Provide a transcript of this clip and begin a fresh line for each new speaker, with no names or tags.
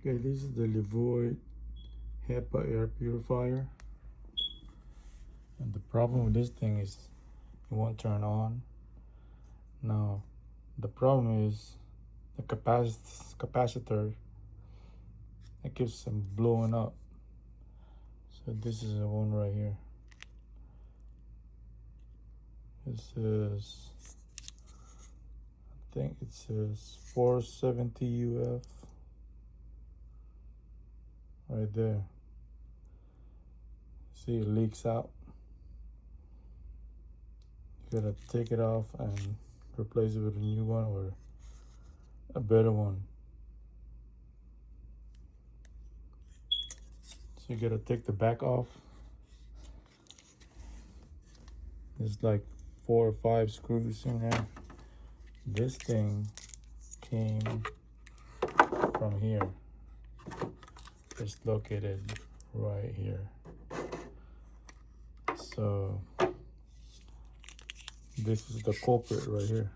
Okay, this is the Levoit HEPA air purifier. And the problem with this thing is it won't turn on. Now, the problem is the capacitor. It keeps on blowing up. So this is the one right here. This is, I think it says 470 UF right there. See, it leaks out. You gotta take it off and replace it with a new one or a better one. So you gotta take the back off. There's like 4 or 5 screws in there. This thing came from here. It's located right here. So this is the culprit right here.